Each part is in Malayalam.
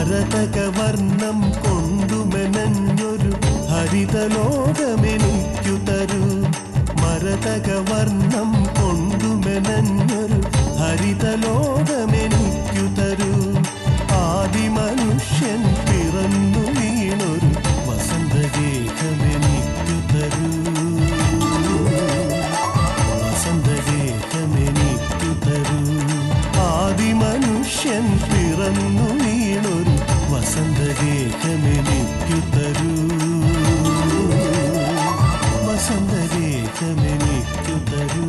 മരതകവർണം കൊണ്ടുമെനഞ്ഞൊരു ഹരിതലോകമെനിക്കു തരൂ. മരതകവർണം കൊണ്ടുമെനഞ്ഞൊരു ഹരിതലോകമെനിക്കു തരൂ. ആദിമനുഷ്യൻ പിറന്നു വീണൊരു വസന്തഗേഹമെനിക്കു തരൂ. വസന്തഗേഹമെനിക്കു തരൂ. ആദിമനുഷ്യൻ പിറന്നു വീണൊരു വസന്തഗേഹമെനിക്കു തരൂ. വസന്തഗേഹമെനിക്കു തരൂ.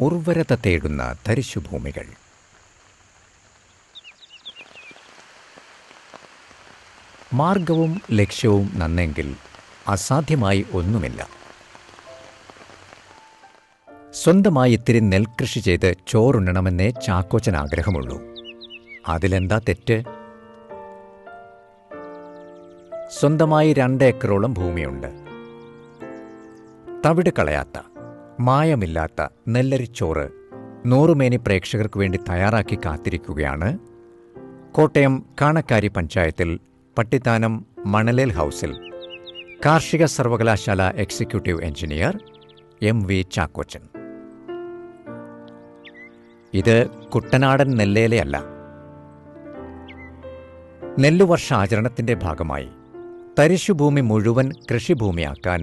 ഉർവരത തേടുന്ന തരിശുഭൂമികൾ. മാർഗവും ലക്ഷ്യവും നന്നെങ്കിൽ അസാധ്യമായി ഒന്നുമില്ല. സ്വന്തമായി ഇത്തിരി നെൽകൃഷി ചെയ്ത് ചോറുണ്ണണമെന്നേ ചാക്കോച്ചൻ ആഗ്രഹമുള്ളൂ. അതിലെന്താ തെറ്റ്? സ്വന്തമായി 2 ഏക്കറോളം ഭൂമിയുണ്ട്. തവിട് കളയാത്ത മായമില്ലാത്ത നെല്ലരിച്ചോറ് 100 മേനി പ്രേക്ഷകർക്ക് വേണ്ടി തയ്യാറാക്കി കാത്തിരിക്കുകയാണ് കോട്ടയം കാണക്കാരി പഞ്ചായത്തിൽ പട്ടിത്താനം മണലേൽ ഹൗസിൽ കാർഷിക സർവകലാശാല എക്സിക്യൂട്ടീവ് എഞ്ചിനീയർ MV ചാക്കോച്ചൻ. ഇത് കുട്ടനാടൻ നെല്ലേലയല്ല. നെല്ലുവർഷാചരണത്തിന്റെ ഭാഗമായി തരിശുഭൂമി മുഴുവൻ കൃഷിഭൂമിയാക്കാൻ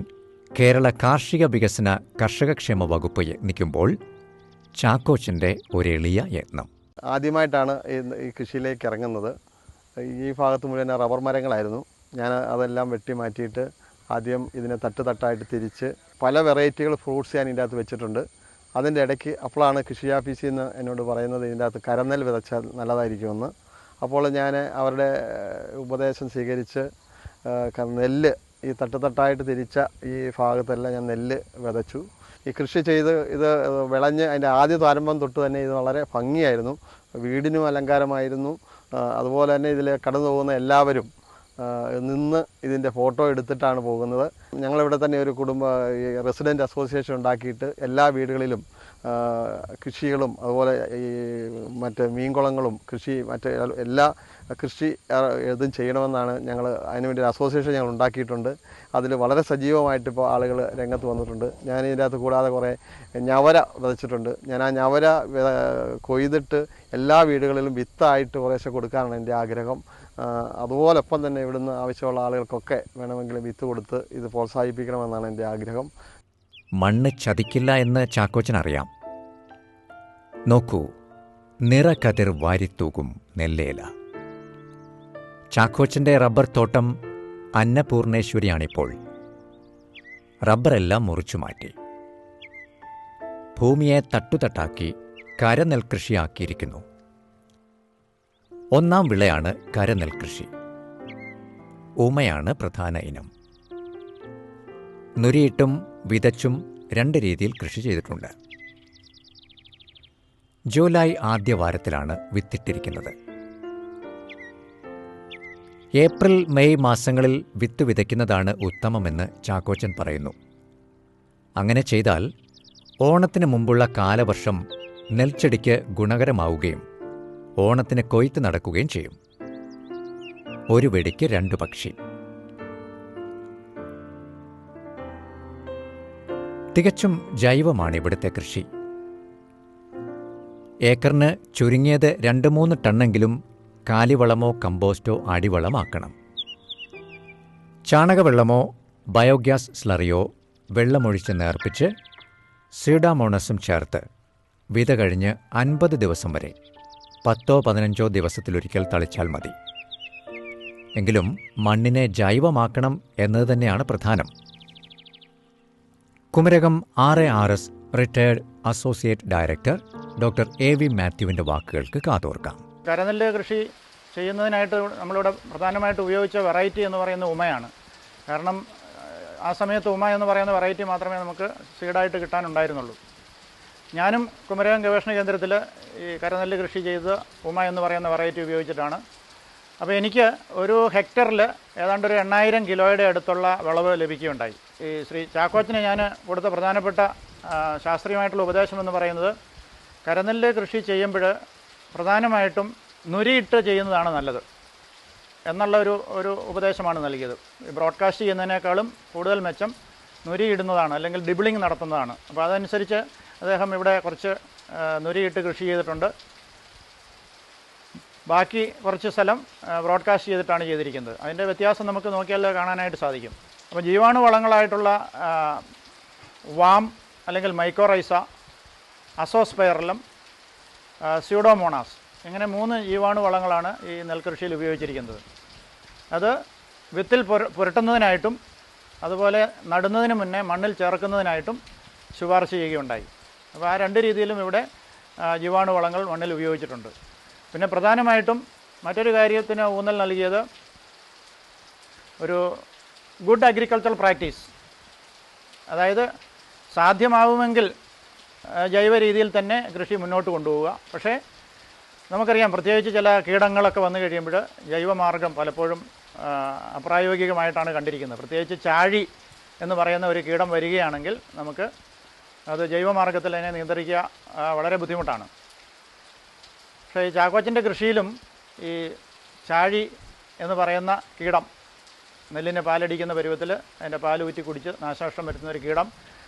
കേരള കാർഷിക വികസന കർഷകക്ഷേമ വകുപ്പ് യത്നിക്കുമ്പോൾ ചാക്കോച്ചൻ്റെ ഒരെളിയ യത്നം. ആദ്യമായിട്ടാണ് ഈ കൃഷിയിലേക്ക് ഇറങ്ങുന്നത്. ഈ ഭാഗത്ത് മുഴുവൻ റബ്ബർ മരങ്ങളായിരുന്നു. ഞാൻ അതെല്ലാം വെട്ടി മാറ്റിയിട്ട് ആദ്യം ഇതിനെ തട്ടായിട്ട് തിരിച്ച് പല വെറൈറ്റികൾ ഫ്രൂട്ട്സ് ഞാൻ ഇതിൻ്റെ അകത്ത് വെച്ചിട്ടുണ്ട്. അതിൻ്റെ ഇടയ്ക്ക് അപ്പോഴാണ് കൃഷി ഓഫീസിൽ നിന്ന് എന്നോട് പറയുന്നത് ഇതിൻ്റെ അകത്ത് കരനെൽ വിതച്ചാൽ നല്ലതായിരിക്കുമെന്ന്. അപ്പോൾ ഞാൻ അവരുടെ ഉപദേശം സ്വീകരിച്ച് നെല്ല് ഈ തട്ടായിട്ട് തിരിച്ച ഈ ഭാഗത്തെല്ലാം ഞാൻ നെല്ല് വിതച്ചു. ഈ കൃഷി ചെയ്ത് ഇത് വിളഞ്ഞ് അതിൻ്റെ ആദ്യ ആരംഭം തൊട്ട് തന്നെ ഇത് വളരെ ഭംഗിയായിരുന്നു. വീടിനും അലങ്കാരമായിരുന്നു. അതുപോലെ തന്നെ ഇതിൽ കടന്നു പോകുന്ന എല്ലാവരും നിന്ന് ഇതിൻ്റെ ഫോട്ടോ എടുത്തിട്ടാണ് പോകുന്നത്. ഞങ്ങളിവിടെ തന്നെ ഒരു റെസിഡൻറ്റ് അസോസിയേഷൻ ഉണ്ടാക്കിയിട്ട് എല്ലാ വീടുകളിലും കൃഷികളും അതുപോലെ ഈ മറ്റ് മീൻകുളങ്ങളും എല്ലാ കൃഷി ഇതും ചെയ്യണമെന്നാണ് ഞങ്ങൾ അതിനുവേണ്ടി ഒരു അസോസിയേഷൻ ഞങ്ങൾ ഉണ്ടാക്കിയിട്ടുണ്ട്. അതിൽ വളരെ സജീവമായിട്ടിപ്പോൾ ആളുകൾ രംഗത്ത് വന്നിട്ടുണ്ട്. ഞാൻ ഇതിൻ്റെ അകത്ത് കൂടാതെ കുറേ ഞവര വിതച്ചിട്ടുണ്ട്. ഞാൻ ആ ഞവര കൊയ്തിട്ട് എല്ലാ വീടുകളിലും വിത്തായിട്ട് കുറേശ്ശെ കൊടുക്കാനാണ് എൻ്റെ ആഗ്രഹം. അതുപോലൊപ്പം തന്നെ ഇവിടുന്ന് ആവശ്യമുള്ള ആളുകൾക്കൊക്കെ വേണമെങ്കിൽ വിത്ത് കൊടുത്ത് ഇത് പ്രോത്സാഹിപ്പിക്കണമെന്നാണ് എൻ്റെ ആഗ്രഹം. മണ്ണ് ചതിക്കില്ല എന്ന് ചാക്കോച്ചൻ അറിയാം. നോക്കൂ, നിറകതിർ വാരിത്തൂകും നെല്ലേല. ചാക്കോച്ചൻ്റെ റബ്ബർ തോട്ടം അന്നപൂർണേശ്വരിയാണിപ്പോൾ. റബ്ബറെല്ലാം മുറിച്ചു മാറ്റി ഭൂമിയെ തട്ടുതട്ടാക്കി കരനെൽകൃഷിയാക്കിയിരിക്കുന്നു. 1-ാം വിളയാണ് കരനെൽകൃഷി. ഉമയാണ് പ്രധാന ഇനം. നുരിയിട്ടും വിതച്ചും 2 രീതിയിൽ കൃഷി ചെയ്തിട്ടുണ്ട്. ജൂലൈ ആദ്യവാരത്തിലാണ് വിത്തിട്ടിരിക്കുന്നത്. ഏപ്രിൽ മെയ് മാസങ്ങളിൽ വിത്ത് വിതയ്ക്കുന്നതാണ് ഉത്തമമെന്ന് ചാക്കോച്ചൻ പറയുന്നു. അങ്ങനെ ചെയ്താൽ ഓണത്തിന് മുമ്പുള്ള കാലവർഷം നെൽച്ചെടിക്ക് ഗുണകരമാവുകയും ഓണത്തിന് കൊയ്ത്ത് നടക്കുകയും ചെയ്യും. ഒരു വെടിക്ക് 2 പക്ഷി. തികച്ചും ജൈവമാണ് ഇവിടുത്തെ കൃഷി. ഏക്കറിന് ചുരുങ്ങിയത് 2-3 ടണ്ണെങ്കിലും കാലിവളമോ കമ്പോസ്റ്റോ അടിവളമാക്കണം. ചാണകവെള്ളമോ ബയോഗ്യാസ് സ്ലറിയോ വെള്ളമൊഴിച്ച് നേർപ്പിച്ച് സീഡാമോണസും ചേർത്ത് വിത കഴിഞ്ഞ് 50 ദിവസം വരെ 10-15 ദിവസത്തിലൊരിക്കൽ തളിച്ചാൽ മതി. എങ്കിലും മണ്ണിനെ ജൈവമാക്കണം എന്നത് തന്നെയാണ് പ്രധാനം. Kumarakom RARS retired associate director doctor AV മാത്യുവിൻ്റെ വാക്കുകൾക്ക് കാതോർക്കാം. കരനെല്ല് കൃഷി ചെയ്യുന്നതിനായിട്ട് നമ്മളിവിടെ പ്രധാനമായിട്ട് ഉപയോഗിച്ച വെറൈറ്റി എന്ന് പറയുന്ന ഉമയാണ്. കാരണം ആ സമയത്ത് ഉമ എന്ന് പറയുന്ന വെറൈറ്റി മാത്രമേ നമുക്ക് സീഡായിട്ട് കിട്ടാനുണ്ടായിരുന്നുള്ളൂ. ഞാനും കുമരകം ഗവേഷണ കേന്ദ്രത്തിൽ ഈ കരനെല്ല് കൃഷി ചെയ്ത് ഉമ എന്ന് പറയുന്ന വെറൈറ്റി ഉപയോഗിച്ചിട്ടാണ്. അപ്പോൾ എനിക്ക് ഒരു ഹെക്ടറിൽ ഏതാണ്ട് ഒരു 8000 കിലോയുടെ അടുത്തുള്ള വിളവ് ലഭിക്കുകയുണ്ടായി. ഈ ശ്രീ ചാക്കോച്ചന് ഞാൻ കൊടുത്ത പ്രധാനപ്പെട്ട ശാസ്ത്രീയമായിട്ടുള്ള ഉപദേശം എന്ന് പറയുന്നത്, കരനെല്ല് കൃഷി ചെയ്യുമ്പോൾ പ്രധാനമായിട്ടും നുരിയിട്ട് ചെയ്യുന്നതാണ് നല്ലത് എന്നുള്ള ഒരു ഉപദേശമാണ് നൽകിയത്. ബ്രോഡ്കാസ്റ്റ് ചെയ്യുന്നതിനേക്കാളും കൂടുതൽ മെച്ചം നുരിയിടുന്നതാണ്, അല്ലെങ്കിൽ ഡിബിളിംഗ് നടത്തുന്നതാണ്. അപ്പോൾ അതനുസരിച്ച് അദ്ദേഹം ഇവിടെ കുറച്ച് നുരിയിട്ട് കൃഷി ചെയ്തിട്ടുണ്ട്. ബാക്കി കുറച്ച് സ്ഥലം ബ്രോഡ്കാസ്റ്റ് ചെയ്തിട്ടാണ് ചെയ്തിരിക്കുന്നത്. അതിൻ്റെ വ്യത്യാസം നമുക്ക് നോക്കിയാൽ കാണാനായിട്ട് സാധിക്കും. അപ്പോൾ ജീവാണു വളങ്ങളായിട്ടുള്ള വാം അല്ലെങ്കിൽ മൈക്കോറൈസ, അസോസ്പൈറലം, സ്യൂഡോമോണാസ്, ഇങ്ങനെ 3 ജീവാണു വളങ്ങളാണ് ഈ നെൽകൃഷിയിൽ ഉപയോഗിച്ചിരിക്കുന്നത്. അത് വിത്തിൽ പുരട്ടുന്നതിനായിട്ടും അതുപോലെ നടുന്നതിന് മുന്നേ മണ്ണിൽ ചേർക്കുന്നതിനായിട്ടും ശുപാർശ ചെയ്യുകയുണ്ടായി. അപ്പോൾ ആ 2 രീതിയിലും ഇവിടെ ജീവാണു വളങ്ങൾ മണ്ണിൽ ഉപയോഗിച്ചിട്ടുണ്ട്. പിന്നെ പ്രധാനമായിട്ടും മറ്റൊരു കാര്യത്തിന് ഊന്നൽ നൽകിയത് ഒരു ഗുഡ് അഗ്രികൾച്ചറൽ പ്രാക്ടീസ്, അതായത് സാധ്യമാവുമെങ്കിൽ ജൈവ രീതിയിൽ തന്നെ കൃഷി മുന്നോട്ട് കൊണ്ടുപോവുക. പക്ഷേ നമുക്കറിയാം, പ്രത്യേകിച്ച് ചില കീടങ്ങളൊക്കെ വന്നു കഴിയുമ്പോൾ ജൈവമാർഗം പലപ്പോഴും അപ്രായോഗികമായിട്ടാണ് കണ്ടിരിക്കുന്നത്. പ്രത്യേകിച്ച് ചാഴി എന്ന് പറയുന്ന ഒരു കീടം വരികയാണെങ്കിൽ നമുക്ക് അത് ജൈവമാർഗത്തിൽ അതിനെ നിയന്ത്രിക്കുക വളരെ ബുദ്ധിമുട്ടാണ്. പക്ഷേ ഈ ചാക്കോച്ചൻ്റെ കൃഷിയിലും ഈ ചാഴി എന്ന് പറയുന്ന കീടം, നെല്ലിന് പാലടിക്കുന്ന പരുവത്തിൽ അതിൻ്റെ പാൽ ഊറ്റി കുടിച്ച് നാശനഷ്ടം വരുത്തുന്ന ഒരു കീടം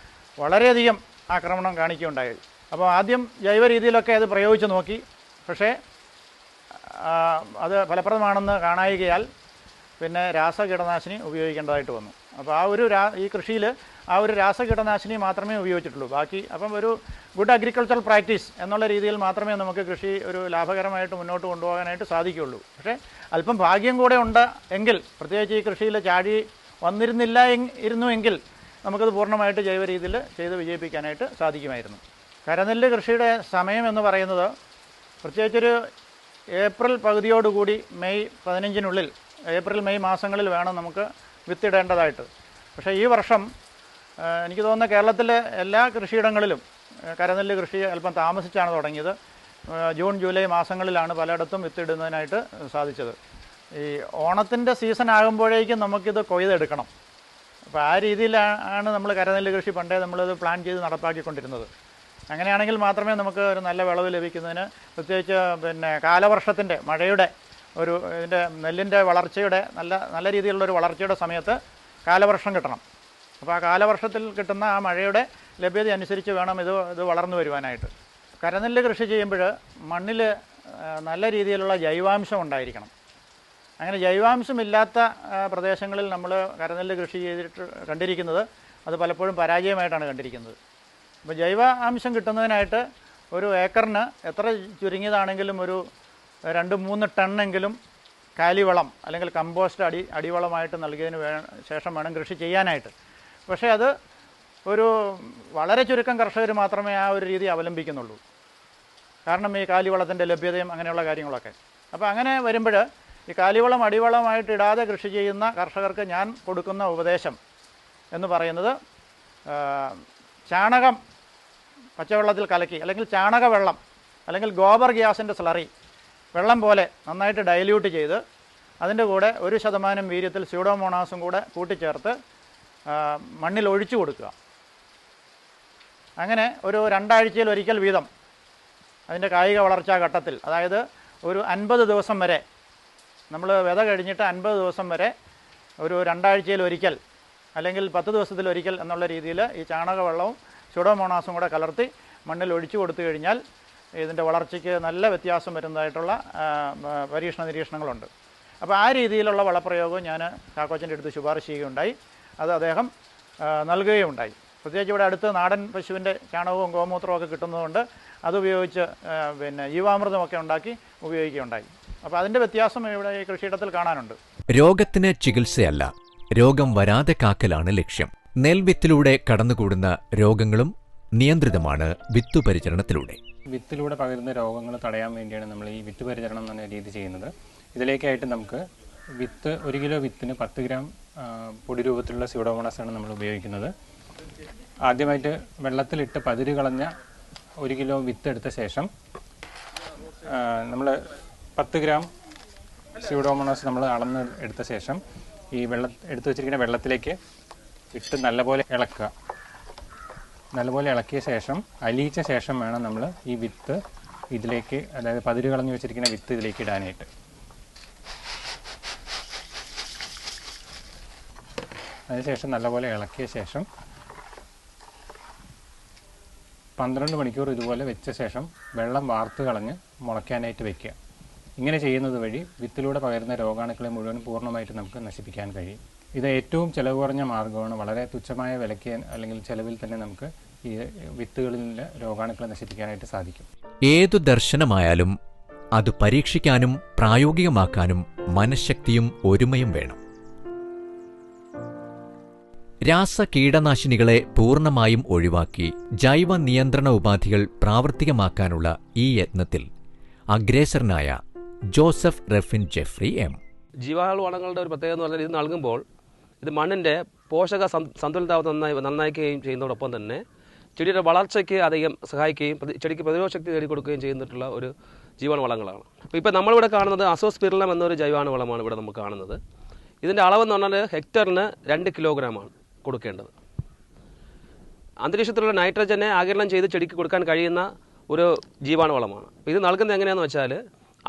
വളരെയധികം ആക്രമണം കാണിക്കുകയുണ്ടായി. അപ്പോൾ ആദ്യം ജൈവ രീതിയിലൊക്കെ അത് പ്രയോഗിച്ച് നോക്കി. പക്ഷേ അത് ഫലപ്രദമാണെന്ന് കാണായികയാൽ പിന്നെ രാസകീടനാശിനി ഉപയോഗിക്കേണ്ടതായിട്ട് വന്നു. അപ്പോൾ ഈ കൃഷിയിൽ ആ ഒരു രാസകീടനാശിനി മാത്രമേ ഉപയോഗിച്ചിട്ടുള്ളൂ. ബാക്കി അപ്പം ഒരു ഗുഡ് അഗ്രികൾച്ചറൽ പ്രാക്ടീസ് എന്നുള്ള രീതിയിൽ മാത്രമേ നമുക്ക് കൃഷി ഒരു ലാഭകരമായിട്ട് മുന്നോട്ട് കൊണ്ടുപോകാനായിട്ട് സാധിക്കുകയുള്ളൂ. പക്ഷേ അല്പം ഭാഗ്യം കൂടെ ഉണ്ട് എങ്കിൽ, പ്രത്യേകിച്ച് ഈ കൃഷിയിൽ ചാഴി ഇരുന്നുവെങ്കിൽ നമുക്കത് പൂർണ്ണമായിട്ട് ജൈവ രീതിയിൽ ചെയ്ത് വിജയിപ്പിക്കാനായിട്ട് സാധിക്കുമായിരുന്നു. കരനെല്ല് കൃഷിയുടെ സമയം എന്ന് പറയുന്നത് പ്രത്യേകിച്ചൊരു ഏപ്രിൽ പകുതിയോടുകൂടി മെയ് 15-നുള്ളിൽ, ഏപ്രിൽ മെയ് മാസങ്ങളിൽ വേണം നമുക്ക് വിത്തിടേണ്ടതായിട്ട്. പക്ഷേ ഈ വർഷം എനിക്ക് തോന്നുന്ന കേരളത്തിലെ എല്ലാ കൃഷിയിടങ്ങളിലും കരനെല്ല് കൃഷി അല്പം താമസിച്ചാണ് തുടങ്ങിയത്. ജൂൺ ജൂലൈ മാസങ്ങളിലാണ് പലയിടത്തും വിത്തിടുന്നതിനായിട്ട് സാധിച്ചത്. ഈ ഓണത്തിൻ്റെ സീസൺ ആകുമ്പോഴേക്കും നമുക്കിത് കൊയ്തെടുക്കണം. അപ്പോൾ ആ രീതിയിലാണ് നമ്മൾ കരനെല്ല് കൃഷി പണ്ടേ നമ്മളത് പ്ലാൻ ചെയ്ത് നടപ്പാക്കിക്കൊണ്ടിരുന്നത്. അങ്ങനെയാണെങ്കിൽ മാത്രമേ നമുക്ക് ഒരു നല്ല വിളവ് ലഭിക്കുന്നതിന്, പ്രത്യേകിച്ച് പിന്നെ കാലവർഷത്തിൻ്റെ മഴയുടെ ഇതിൻ്റെ നെല്ലിൻ്റെ വളർച്ചയുടെ നല്ല രീതിയിലുള്ളൊരു വളർച്ചയുടെ സമയത്ത് കാലവർഷം കിട്ടണം. അപ്പോൾ ആ കാലവർഷത്തിൽ കിട്ടുന്ന ആ മഴയുടെ ലഭ്യത അനുസരിച്ച് വേണം ഇത് വളർന്നു വരുവാനായിട്ട്. കരനെല്ല് കൃഷി ചെയ്യുമ്പോൾ മണ്ണിൽ നല്ല രീതിയിലുള്ള ജൈവാംശം ഉണ്ടായിരിക്കണം. അങ്ങനെ ജൈവാംശമില്ലാത്ത പ്രദേശങ്ങളിൽ നമ്മൾ കരനെല്ല് കൃഷി ചെയ്തിട്ട് കണ്ടിരിക്കുന്നത് അത് പലപ്പോഴും പരാജയമായിട്ടാണ് കണ്ടിരിക്കുന്നത്. അപ്പോൾ ജൈവ അംശം കിട്ടുന്നതിനായിട്ട് ഒരു ഏക്കറിന് എത്ര ചുരുങ്ങിയതാണെങ്കിലും ഒരു 2-3 ടണ്ണെങ്കിലും കാലിവളം അല്ലെങ്കിൽ കമ്പോസ്റ്റ് അടിവളമായിട്ട് നൽകിയതിന് ശേഷം വേണം കൃഷി ചെയ്യാനായിട്ട്. പക്ഷേ അത് ഒരു വളരെ ചുരുക്കം കർഷകർ മാത്രമേ ആ ഒരു രീതി അവലംബിക്കുന്നുള്ളൂ. കാരണം ഈ കാലിവളത്തിൻ്റെ ലഭ്യതയും അങ്ങനെയുള്ള കാര്യങ്ങളൊക്കെ. അപ്പോൾ അങ്ങനെ വരുമ്പോൾ ഈ കാലിവളം അടിവളമായിട്ട് ഇടാതെ കൃഷി ചെയ്യുന്ന കർഷകർക്ക് ഞാൻ കൊടുക്കുന്ന ഉപദേശം എന്ന് പറയുന്നത്, ചാണകം പച്ചവെള്ളത്തിൽ കലക്കി, അല്ലെങ്കിൽ ചാണകവെള്ളം, അല്ലെങ്കിൽ ഗോബർ ഗ്യാസിൻ്റെ സ്ലറി വെള്ളം പോലെ നന്നായിട്ട് ഡൈല്യൂട്ട് ചെയ്ത് അതിൻ്റെ കൂടെ 1% വീര്യത്തിൽ സ്യൂഡോമോണാസും കൂടെ കൂട്ടിച്ചേർത്ത് മണ്ണിൽ ഒഴിച്ചു കൊടുക്കുക. അങ്ങനെ ഒരു 2 ആഴ്ചയിൽ ഒരിക്കൽ വീതം അതിൻ്റെ കായിക വളർച്ചാ ഘട്ടത്തിൽ, അതായത് ഒരു 50 ദിവസം വരെ, നമ്മൾ വിത കഴിഞ്ഞിട്ട് 50 ദിവസം വരെ ഒരു 2 ആഴ്ചയിൽ ഒരിക്കൽ അല്ലെങ്കിൽ 10 ദിവസത്തിലൊരിക്കൽ എന്നുള്ള രീതിയിൽ ഈ ചാണകവെള്ളവും സ്യൂഡോമോണാസും കൂടെ കലർത്തി മണ്ണിൽ ഒഴിച്ചു കൊടുത്തു കഴിഞ്ഞാൽ ഇതിൻ്റെ വളർച്ചയ്ക്ക് നല്ല വ്യത്യാസം വരുന്നതായിട്ടുള്ള പരീക്ഷണ നിരീക്ഷണങ്ങളുണ്ട്. അപ്പോൾ ആ രീതിയിലുള്ള വളപ്രയോഗവും ഞാൻ ചാക്കോച്ചൻ്റെ അടുത്ത് ശുപാർശ ചെയ്യുകയുണ്ടായി. അത് അദ്ദേഹം നൽകുകയുണ്ടായി. പ്രത്യേകിച്ച് ഇവിടെ അടുത്ത് നാടൻ പശുവിൻ്റെ ചാണകവും ഗോമൂത്രവും ഒക്കെ കിട്ടുന്നതുകൊണ്ട് അതുപയോഗിച്ച് പിന്നെ ജീവാമൃതമൊക്കെ ഉണ്ടാക്കി ഉപയോഗിക്കുകയുണ്ടായി. അപ്പോൾ അതിൻ്റെ വ്യത്യാസം ഇവിടെ ഈ കൃഷിയിടത്തിൽ കാണാനുണ്ട്. രോഗത്തിന് ചികിത്സയല്ല, രോഗം വരാതെ കാക്കലാണ് ലക്ഷ്യം. നെൽവിത്തിലൂടെ കടന്നുകൂടുന്ന രോഗങ്ങളും നിയന്ത്രിതമാണ് വിത്തുപരിചരണത്തിലൂടെ. വിത്തിലൂടെ പകരുന്ന രോഗങ്ങൾ തടയാൻ വേണ്ടിയാണ് നമ്മൾ ഈ വിത്ത് പരിചരണം എന്ന രീതി ചെയ്യുന്നത്. ഇതിലേക്കായിട്ട് നമുക്ക് വിത്ത് 1 കിലോ വിത്തിന് 10 ഗ്രാം പൊടി രൂപത്തിലുള്ള സ്യൂഡോമോണാസാണ് നമ്മൾ ഉപയോഗിക്കുന്നത്. ആദ്യമായിട്ട് വെള്ളത്തിലിട്ട് പതിര് കളഞ്ഞ 1 കിലോ വിത്ത് എടുത്ത ശേഷം നമ്മൾ 10 ഗ്രാം സ്യൂഡോമോണാസ് നമ്മൾ അളന്ന് എടുത്ത ശേഷം ഈ എടുത്തു വെച്ചിരിക്കുന്ന വെള്ളത്തിലേക്ക് ഇട്ട് നല്ലപോലെ ഇളക്കുക. നല്ലപോലെ ഇളക്കിയ ശേഷം അലിയിച്ച ശേഷം വേണം നമ്മൾ ഈ വിത്ത് ഇതിലേക്ക്, അതായത് പതിര് കളഞ്ഞ് വെച്ചിരിക്കുന്ന വിത്ത് ഇതിലേക്ക് ഇടാനായിട്ട്. അതിനുശേഷം നല്ലപോലെ ഇളക്കിയ ശേഷം 12 മണിക്കൂർ ഇതുപോലെ വെച്ച ശേഷം വെള്ളം വാർത്ത് കളഞ്ഞ് മുളയ്ക്കാനായിട്ട് വയ്ക്കുക. ഇങ്ങനെ ചെയ്യുന്നത് വഴി വിത്തിലൂടെ പകരുന്ന രോഗാണുക്കളെ മുഴുവൻ പൂർണ്ണമായിട്ട് നമുക്ക് നശിപ്പിക്കാൻ കഴിയും. ഇത് ഏറ്റവും ചിലവ് കുറഞ്ഞ മാർഗ്ഗമാണ്. വളരെ തുച്ഛമായ വിലയ്ക്ക് അല്ലെങ്കിൽ ചിലവിൽ തന്നെ നമുക്ക് ഈ വിത്തുകളിലെ രോഗാണുക്കളെ നശിപ്പിക്കാനായിട്ട് സാധിക്കും. ഏതു ദർശനമായാലും അത് പരീക്ഷിക്കാനും പ്രായോഗികമാക്കാനും മനഃശക്തിയും ഒരുമയും വേണം. രാസ കീടനാശിനികളെ പൂർണ്ണമായും ഒഴിവാക്കി ജൈവ നിയന്ത്രണ ഉപാധികൾ പ്രാവർത്തികമാക്കാനുള്ള ഈ യത്നത്തിൽ അഗ്രേസരനായ ജോസഫ് റെഫിൻ ജെഫ്രി എം. ജീവാണു വളങ്ങളുടെ ഒരു പ്രത്യേകത എന്ന് പറഞ്ഞാൽ ഇത് നൽകുമ്പോൾ ഇത് മണ്ണിൻ്റെ പോഷക സന്തുലിതാവസ്ഥ നന്നാക്കുകയും ചെയ്യുന്നതോടൊപ്പം തന്നെ ചെടിയുടെ വളർച്ചയ്ക്ക് അധികം സഹായിക്കുകയും ചെടിക്ക് പ്രതിരോധ ശക്തി നേടിക്കൊടുക്കുകയും ചെയ്യുന്നിട്ടുള്ള ഒരു ജീവാണു വളങ്ങളാണ്. അപ്പോൾ ഇപ്പോൾ നമ്മളിവിടെ കാണുന്നത് അസോസ്പിരില്ലം എന്നൊരു ജൈവാണു വളമാണ് ഇവിടെ നമുക്ക് കാണുന്നത്. ഇതിൻ്റെ അളവെന്ന് പറഞ്ഞാൽ ഹെക്ടറിന് 2 കിലോഗ്രാമാണ് കൊടുക്കേണ്ടത്. അന്തരീക്ഷത്തിലുള്ള നൈട്രജനെ ആഗിരണം ചെയ്ത് ചെടിക്ക് കൊടുക്കാൻ കഴിയുന്ന ഒരു ജീവാണു വളമാണ്. അപ്പോൾ ഇത് നൽകുന്നത് എങ്ങനെയാണെന്ന് വെച്ചാൽ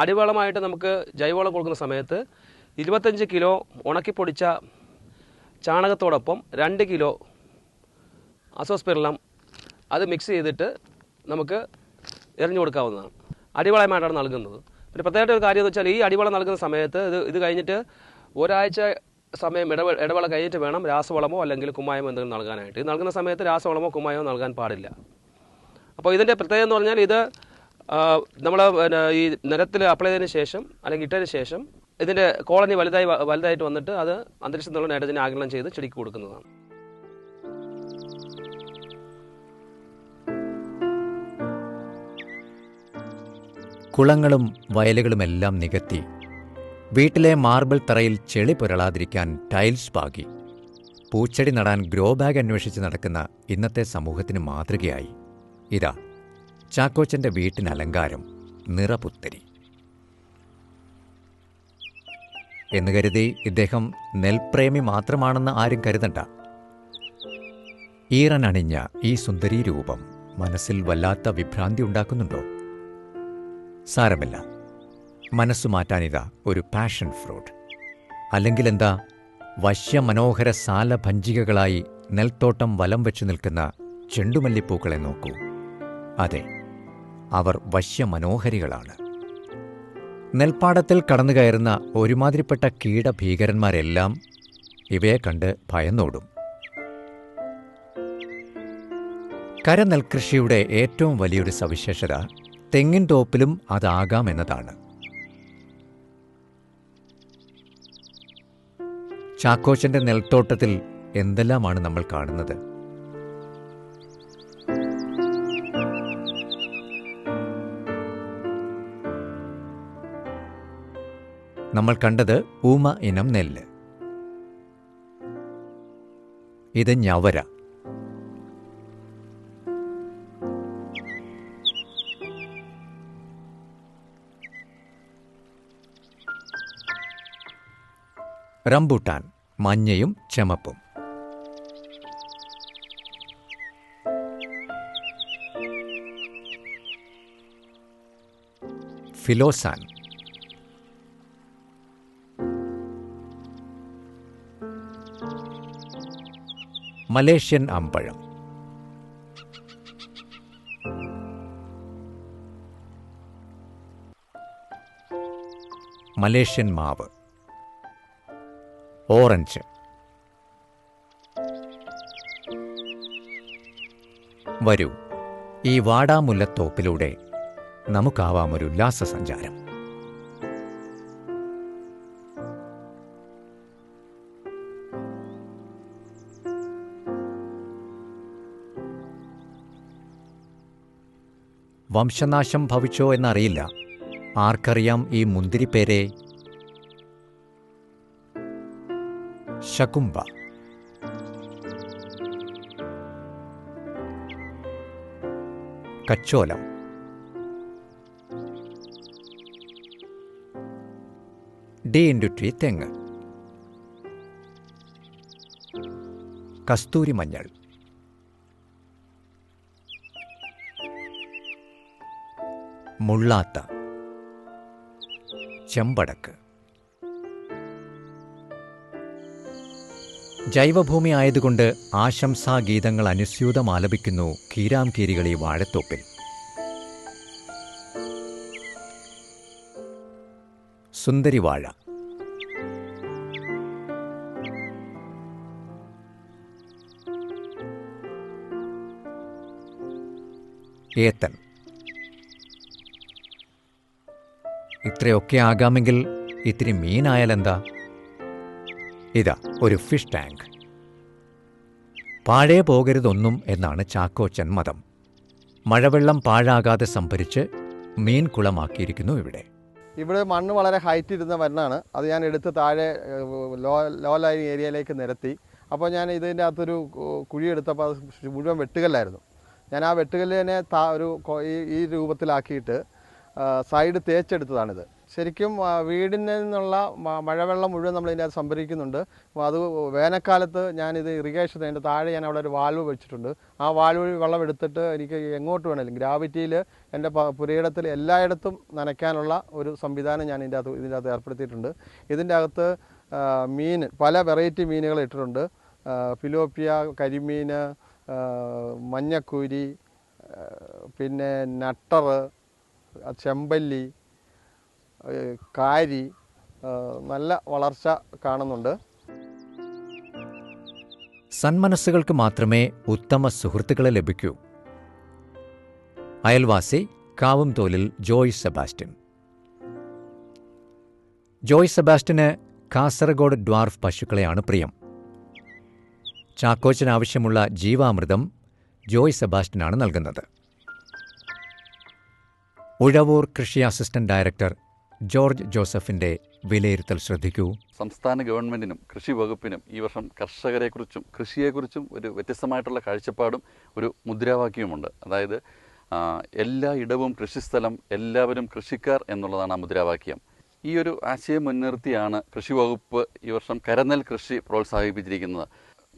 അടിവളമായിട്ട് നമുക്ക് ജൈവവളം കൊടുക്കുന്ന സമയത്ത് 25 കിലോ ഉണക്കിപ്പൊടിച്ച ചാണകത്തോടൊപ്പം 2 കിലോ അസോസ്പിരില്ലം അത് മിക്സ് ചെയ്തിട്ട് നമുക്ക് എറിഞ്ഞു കൊടുക്കാവുന്നതാണ്. അടിവളമായിട്ടാണ് നൽകുന്നത്. പിന്നെ പ്രത്യേകമായിട്ട് ഒരു കാര്യം എന്ന് വെച്ചാൽ ഈ അടിവളം നൽകുന്ന സമയത്ത് ഇത് കഴിഞ്ഞിട്ട് ഒരാഴ്ച സമയം ഇടവേള കഴിഞ്ഞിട്ട് വേണം രാസവളമോ അല്ലെങ്കിൽ കുമ്മായമോ എന്തെങ്കിലും നൽകാനായിട്ട്. ഇത് നൽകുന്ന സമയത്ത് രാസവളമോ കുമ്മായമോ നൽകാൻ പാടില്ല. അപ്പോൾ ഇതിൻ്റെ പ്രത്യേകത എന്ന് പറഞ്ഞാൽ ഇത് നമ്മൾ ഈ നിലത്തിൽ അപ്ലൈ ചെയ്തതിന് ശേഷം അല്ലെങ്കിൽ ഇട്ടതിന് ശേഷം ഇതിൻ്റെ കോളനി വലുതായിട്ട് വന്നിട്ട് അത് അന്തരീക്ഷത്തിലുള്ള നൈട്രജനെ ആഗിരണം ചെയ്ത് ചെടിക്ക് കൊടുക്കുന്നതാണ്. കുളങ്ങളും വയലുകളുമെല്ലാം നികത്തി വീട്ടിലെ മാർബിൾ തറയിൽ ചെളി പുരളാതിരിക്കാൻ ടൈൽസ് പാകി പൂച്ചെടി നടാൻ ഗ്രോ ബാഗ് അന്വേഷിച്ച് നടക്കുന്ന ഇന്നത്തെ സമൂഹത്തിന് മാതൃകയായി ഇതാ ചാക്കോച്ചൻ്റെ വീട്ടിന് അലങ്കാരം നിറപുത്തരി എന്ന് കരുതി ഇദ്ദേഹം നെൽപ്രേമി മാത്രമാണെന്ന് ആരും കരുതണ്ട. ഈറനണിഞ്ഞ ഈ സുന്ദരീ രൂപം മനസ്സിൽ വല്ലാത്ത വിഭ്രാന്തി ഉണ്ടാക്കുന്നുണ്ടോ? സാരമില്ല, മനസ്സു മാറ്റാനിതാ ഒരു പാഷൻ ഫ്രൂട്ട്. അല്ലെങ്കിൽ എന്താ, വശ്യമനോഹര സാലഭഞ്ചികകളായി നെൽത്തോട്ടം വലം വെച്ചു നിൽക്കുന്ന ചെണ്ടുമല്ലിപ്പൂക്കളെ നോക്കൂ. അതെ, അവർ വശ്യമനോഹരികളാണ്. നെൽപ്പാടത്തിൽ കടന്നു കയറുന്ന ഒരുമാതിരിപ്പെട്ട കീടഭീകരന്മാരെല്ലാം ഇവയെ കണ്ട് ഭയന്നോടും. കരനെൽകൃഷിയുടെ ഏറ്റവും വലിയൊരു സവിശേഷത തെങ്ങിൻ തോപ്പിലും അതാകാമെന്നതാണ്. ചാക്കോച്ചൻ്റെ നെൽത്തോട്ടത്തിൽ എന്തെല്ലാമാണ് നമ്മൾ കാണുന്നത്? നമ്മൾ കണ്ടത് ഊമ ഇനം നെല്ല്. ഇത് ഞവര. റംബൂട്ടാൻ മഞ്ഞയും ചുമപ്പും. ഫിലോസാൻ. മലേഷ്യൻ അമ്പഴം. മലേഷ്യൻ മാവ്. ഓറഞ്ച്. വരൂ, ഈ വാടാമുല്ലത്തോപ്പിലൂടെ നമുക്കാവാമൊരു ഉല്ലാസസഞ്ചാരം. വംശനാശം ഭവിച്ചോ എന്നറിയില്ല. ആർക്കറിയാം ഈ മുന്തിരിപ്പേരെ? ശകുംഭ. കച്ചോലം. D*T തെങ്ങ്. കസ്തൂരി മഞ്ഞൾ. മുള്ളാത്ത. ചെമ്പടക്ക്. ജൈവഭൂമി ആയതുകൊണ്ട് ആശംസാഗീതങ്ങൾ അനുസ്യൂതം ആലപിക്കുന്നു കീരാംകീരികളി വാഴത്തോപ്പിൽ. സുന്ദരിവാഴ. ഏത്തൻ. ഇത്രയൊക്കെ ആകാമെങ്കിൽ ഇത്തിരി മീനായാലെന്താ? ഇതാ ഒരു ഫിഷ് ടാങ്ക്. പാഴേ പോകരുതൊന്നും എന്നാണ് ചാക്കോച്ചൻ മതം. മഴവെള്ളം പാഴാകാതെ സംഭരിച്ച് മീൻ കുളമാക്കിയിരിക്കുന്നു ഇവിടെ. ഇവിടെ മണ്ണ് വളരെ ഹൈറ്റ് ഇരുന്ന മണ്ണാണ്. അത് ഞാൻ എടുത്ത് താഴെ ലോ ലൈൻ ഏരിയയിലേക്ക് നിരത്തി. അപ്പോൾ ഞാൻ ഇതിൻ്റെ അകത്തൊരു കുഴിയെടുത്തപ്പോൾ അത് മുഴുവൻ വെട്ടുകല്ലായിരുന്നു. ഞാൻ ആ വെട്ടുകല്ല് തന്നെ ഈ രൂപത്തിലാക്കിയിട്ട് സൈഡ് തേച്ചെടുത്തതാണിത്. ശരിക്കും വീടിൽ നിന്നുള്ള മഴവെള്ളം മുഴുവൻ നമ്മൾ ഇതിൻ്റെ അകത്ത് സംഭരിക്കുന്നുണ്ട്. അത് വേനൽക്കാലത്ത് ഞാനിത് ഇറിഗേഷൻ അതിൻ്റെ താഴെ ഞാൻ അവിടെ ഒരു വാൽവ് വെച്ചിട്ടുണ്ട്. ആ വാൽവ് വഴി വെള്ളം എടുത്തിട്ട് എനിക്ക് എങ്ങോട്ട് വേണമെങ്കിലും ഗ്രാവിറ്റിയിൽ എൻ്റെ പുരയിടത്തിൽ എല്ലായിടത്തും നനയ്ക്കാനുള്ള ഒരു സംവിധാനം ഞാൻ ഇതിൻ്റെ അകത്ത് ഏർപ്പെടുത്തിയിട്ടുണ്ട്. ഇതിൻ്റെ അകത്ത് മീൻ പല വെറൈറ്റി മീനുകൾ ഇട്ടിട്ടുണ്ട്. ഫിലോപ്പിയ, കരിമീൻ, മഞ്ഞക്കൂരി, പിന്നെ നട്ടർ, ചെമ്പല്ലി, കാരി, നല്ല വളർച്ച കാണുന്നുണ്ട്. സന്മനസ്സുകൾക്ക് മാത്രമേ ഉത്തമ സുഹൃത്തുക്കളെ ലഭിക്കൂ. അയൽവാസി കാവുംതോലിൽ ജോയ് സെബാസ്റ്റ്യൻ. ജോയ് സെബാസ്റ്റ്യന് കാസർഗോഡ് ഡ്വാർഫ് പശുക്കളെയാണ് പ്രിയം. ചാക്കോച്ചനാവശ്യമുള്ള ജീവാമൃതം ജോയ് സെബാസ്റ്റ്യനാണ് നൽകുന്നത്. ഉഴവൂർ കൃഷി അസിസ്റ്റന്റ് ഡയറക്ടർ ജോർജ് ജോസഫിന്റെ വിലയിരുത്തൽ ശ്രദ്ധിക്കൂ. സംസ്ഥാന ഗവൺമെന്റിനും കൃഷി വകുപ്പിനും ഈ വർഷം കർഷകരെക്കുറിച്ചും കൃഷിയെക്കുറിച്ചും ഒരു വ്യത്യസ്തമായിട്ടുള്ള കാഴ്ചപ്പാടും ഒരു മുദ്രാവാക്യവുമുണ്ട്. അതായത് എല്ലാ ഇടവും കൃഷിസ്ഥലം, എല്ലാവരും കൃഷിക്കാർ എന്നുള്ളതാണ് ആ മുദ്രാവാക്യം. ഈ ഒരു ആശയം മുൻനിർത്തിയാണ് കൃഷി വകുപ്പ് ഈ വർഷം കരനെൽ കൃഷി പ്രോത്സാഹിപ്പിച്ചിരിക്കുന്നത്.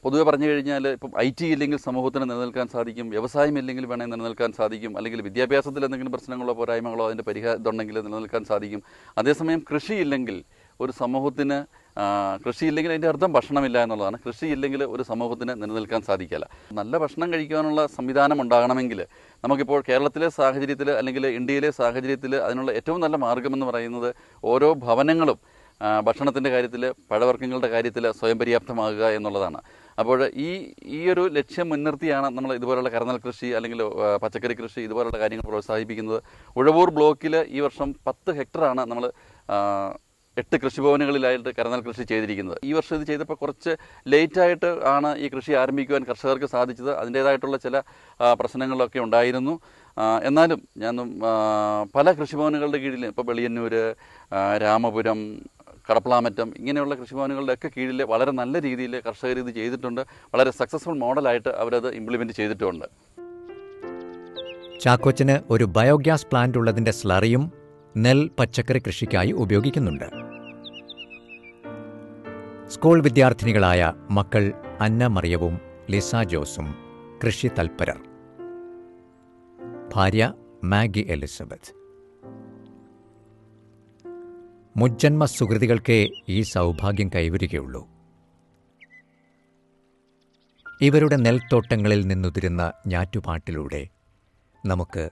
പൊതുവെ പറഞ്ഞു കഴിഞ്ഞാൽ ഇപ്പം IT ഇല്ലെങ്കിൽ സമൂഹത്തിന് നിലനിൽക്കാൻ സാധിക്കും, വ്യവസായം ഇല്ലെങ്കിൽ വേണമെങ്കിൽ നിലനിൽക്കാൻ സാധിക്കും, അല്ലെങ്കിൽ വിദ്യാഭ്യാസത്തിൽ എന്തെങ്കിലും പ്രശ്നങ്ങളോ പോരായ്മകളോ അതിൻ്റെ പരിഹാരമുണ്ടെങ്കിൽ നിലനിൽക്കാൻ സാധിക്കും. അതേസമയം കൃഷിയില്ലെങ്കിൽ ഒരു സമൂഹത്തിന് കൃഷിയില്ലെങ്കിൽ അതിൻ്റെ അർത്ഥം ഭക്ഷണമില്ല എന്നുള്ളതാണ്. കൃഷിയില്ലെങ്കിൽ ഒരു സമൂഹത്തിന് നിലനിൽക്കാൻ സാധിക്കില്ല. നല്ല ഭക്ഷണം കഴിക്കാനുള്ള സംവിധാനം ഉണ്ടാകണമെങ്കിൽ നമുക്കിപ്പോൾ കേരളത്തിലെ സാഹചര്യത്തിൽ അല്ലെങ്കിൽ ഇന്ത്യയിലെ സാഹചര്യത്തിൽ അതിനുള്ള ഏറ്റവും നല്ല മാർഗ്ഗമെന്ന് പറയുന്നത് ഓരോ ഭവനങ്ങളും ഭക്ഷണത്തിൻ്റെ കാര്യത്തിൽ, പഴവർഗ്ഗങ്ങളുടെ കാര്യത്തിൽ സ്വയം പര്യാപ്തമാകുക എന്നുള്ളതാണ്. അപ്പോൾ ഈ ഒരു ലക്ഷ്യം മുൻനിർത്തിയാണ് നമ്മൾ ഇതുപോലുള്ള കരനെൽ കൃഷി അല്ലെങ്കിൽ പച്ചക്കറി കൃഷി ഇതുപോലുള്ള കാര്യങ്ങൾ പ്രോത്സാഹിപ്പിക്കുന്നത്. ഉഴവൂർ ബ്ലോക്കിൽ ഈ വർഷം 10 ഹെക്ടറാണ് നമ്മൾ 8 കൃഷിഭവനുകളിലായിട്ട് കരനെൽ കൃഷി ചെയ്തിരിക്കുന്നത്. ഈ വർഷം ഇത് ചെയ്തപ്പോൾ കുറച്ച് ലേറ്റായിട്ട് ആണ് ഈ കൃഷി ആരംഭിക്കുവാൻ കർഷകർക്ക് സാധിച്ചത്. അതിൻ്റേതായിട്ടുള്ള ചില പ്രശ്നങ്ങളൊക്കെ ഉണ്ടായിരുന്നു. എന്നാലും ഞാൻ പല കൃഷിഭവനുകളുടെ കീഴിൽ ഇപ്പോൾ വെളിയന്നൂർ, രാമപുരം, കടപ്ലാമറ്റം ഇങ്ങനെയുള്ള കൃഷിഭവനുകളുടെ ഒക്കെ കീഴിൽ വളരെ നല്ല രീതിയിൽ കർഷകർ ഇത് ചെയ്തിട്ടുണ്ട്. വളരെ സക്സസ്ഫുൾ മോഡലായിട്ട് അവരത് ഇംപ്ലിമെൻറ്റ് ചെയ്തിട്ടുമുണ്ട്. ചാക്കോച്ചന് ഒരു ബയോഗ്യാസ് പ്ലാന്റ് ഉള്ളതിൻ്റെ സ്ലറിയും നെൽ പച്ചക്കറി കൃഷിക്കായി ഉപയോഗിക്കുന്നുണ്ട്. സ്കൂൾ വിദ്യാർത്ഥിനികളായ മക്കൾ അന്ന മറിയവും ലിസ ജോസും കൃഷി തൽപരർ. ഭാര്യ മാഗി എലിസബത്ത്. മുജ്ജന്മ സുഹൃതികൾക്കേ ഈ സൗഭാഗ്യം കൈവരികയുള്ളൂ. ഇവരുടെ നെൽത്തോട്ടങ്ങളിൽ നിന്നുതിരുന്ന ഞാറ്റുപാട്ടിലൂടെ നമുക്ക്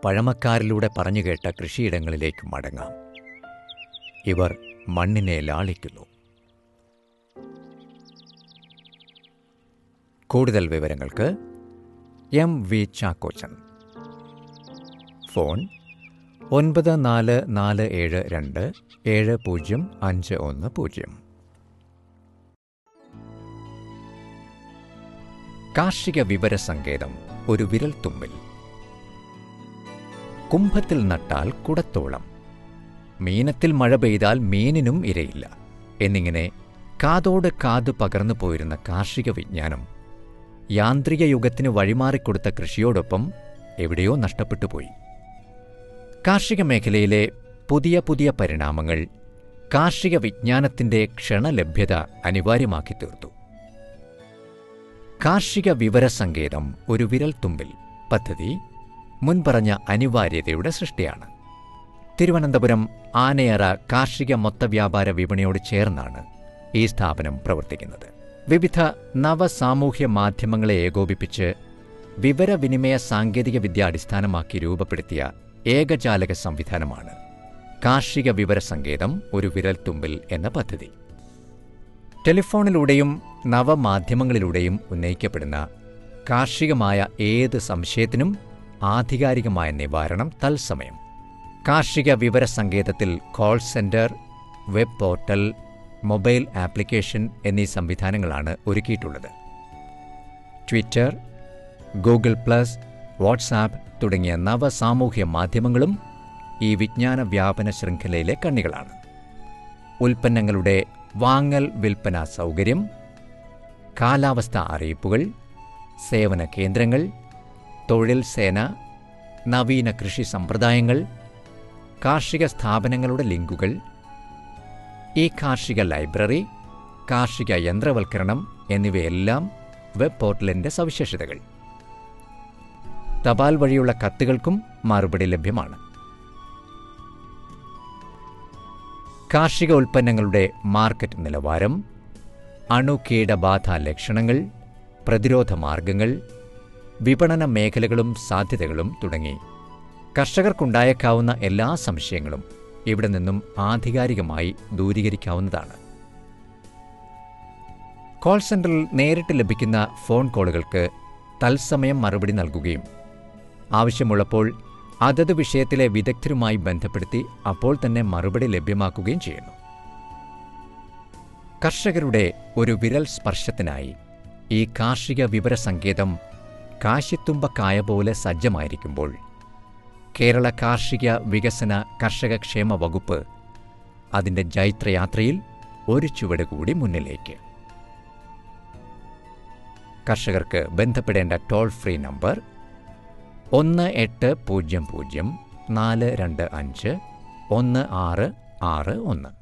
പഴമക്കാരിലൂടെ പറഞ്ഞുകേട്ട കൃഷിയിടങ്ങളിലേക്ക് മടങ്ങാം. ഇവർ മണ്ണിനെ ലാളിക്കുന്നു. കൂടുതൽ വിവരങ്ങൾക്ക് MV ചാക്കോച്ചൻ. ഫോൺ 9447270510. കാർഷിക വിവര സങ്കേതം, ഒരു വിരൽത്തുമ്പിൽ. കുംഭത്തിൽ നട്ടാൽ കുടത്തോളം, മീനത്തിൽ മഴ പെയ്താൽ മീനിനും ഇരയില്ല എന്നിങ്ങനെ കാതോട് കാത് പകർന്നു പോയിരുന്ന കാർഷിക വിജ്ഞാനം യാന്ത്രിക യുഗത്തിന് വഴിമാറിക്കൊടുത്ത കൃഷിയോടൊപ്പം എവിടെയോ നഷ്ടപ്പെട്ടുപോയി. കാർഷിക മേഖലയിലെ പുതിയ പുതിയ പരിണാമങ്ങൾ കാർഷിക വിജ്ഞാനത്തിൻ്റെ ക്ഷണലഭ്യത അനിവാര്യമാക്കി തീർത്തു. കാർഷിക വിവരസങ്കേതം ഒരു വിരൽത്തുമ്പിൽ പദ്ധതി മുൻപറഞ്ഞ അനിവാര്യതയുടെ സൃഷ്ടിയാണ്. തിരുവനന്തപുരം ആനയറ കാർഷിക മൊത്തവ്യാപാര വിപണിയോട് ചേർന്നാണ് ഈ സ്ഥാപനം പ്രവർത്തിക്കുന്നത്. വിവിധ നവസാമൂഹ്യ മാധ്യമങ്ങളെ ഏകോപിപ്പിച്ച് വിവരവിനിമയ സാങ്കേതികവിദ്യ അടിസ്ഥാനമാക്കി രൂപപ്പെടുത്തിയ ഏകജാലക സംവിധാനമാണ് കാർഷിക വിവരസങ്കേതം ഒരു വിരൽത്തുമ്പിൽ എന്ന പദ്ധതി. ടെലിഫോണിലൂടെയും നവമാധ്യമങ്ങളിലൂടെയും ഉന്നയിക്കപ്പെടുന്ന കാർഷികമായ ഏത് സംശയത്തിനും ആധികാരികമായ നിവാരണം തത്സമയം കാർഷിക വിവരസങ്കേതത്തിൽ call centre, web portal, mobile application എന്നീ സംവിധാനങ്ങളാണ് ഒരുക്കിയിട്ടുള്ളത്. ട്വിറ്റർ, ഗൂഗിൾ പ്ലസ്, വാട്സാപ്പ് തുടങ്ങിയ നവസാമൂഹ്യ മാധ്യമങ്ങളും ഈ വിജ്ഞാന വ്യാപന ശൃംഖലയിലെ കണ്ണികളാണ്. ഉൽപ്പന്നങ്ങളുടെ വാങ്ങൽ വിൽപ്പന സൗകര്യം, കാലാവസ്ഥാ അറിയിപ്പുകൾ, സേവന കേന്ദ്രങ്ങൾ, തൊഴിൽ സേന, നവീന കൃഷി സമ്പ്രദായങ്ങൾ, കാർഷിക സ്ഥാപനങ്ങളുടെ ലിങ്കുകൾ, ഈ കാർഷിക ലൈബ്രറി, കാർഷിക യന്ത്രവൽക്കരണം എന്നിവയെല്ലാം വെബ് പോർട്ടലിൻ്റെ സവിശേഷതകൾ. തപാൽ വഴിയുള്ള കത്തുകൾക്കും മറുപടി ലഭ്യമാണ്. കാർഷിക ഉൽപ്പന്നങ്ങളുടെ മാർക്കറ്റ് നിലവാരം, അണുകീടബാധ ലക്ഷണങ്ങൾ, പ്രതിരോധ മാർഗങ്ങൾ, വിപണന മേഖലകളും സാധ്യതകളും തുടങ്ങി കർഷകർക്കുണ്ടായേക്കാവുന്ന എല്ലാ സംശയങ്ങളും ഇവിടെ നിന്നും ആധികാരികമായി ദൂരീകരിക്കാവുന്നതാണ്. കോൾ സെന്ററിൽ നേരിട്ട് ലഭിക്കുന്ന ഫോൺ കോളുകൾക്ക് തത്സമയം മറുപടി നൽകുകയും ആവശ്യമുള്ളപ്പോൾ അതത് വിഷയത്തിലെ വിദഗ്ധരുമായി ബന്ധപ്പെടുത്തി അപ്പോൾ തന്നെ മറുപടി ലഭ്യമാക്കുകയും ചെയ്യുന്നു. കർഷകരുടെ ഒരു വിരൽ സ്പർശത്തിനായി ഈ കാർഷിക വിവരസങ്കേതം കാശിത്തുമ്പക്കായ പോലെ സജ്ജമായിരിക്കുമ്പോൾ കേരള കാർഷിക വികസന കർഷകക്ഷേമ വകുപ്പ് അതിൻ്റെ ജൈത്രയാത്രയിൽ ഒരു ചുവട് കൂടി മുന്നിലേക്ക്. കർഷകർക്ക് ബന്ധപ്പെടേണ്ട ടോൾ ഫ്രീ നമ്പർ 1800 425 1661.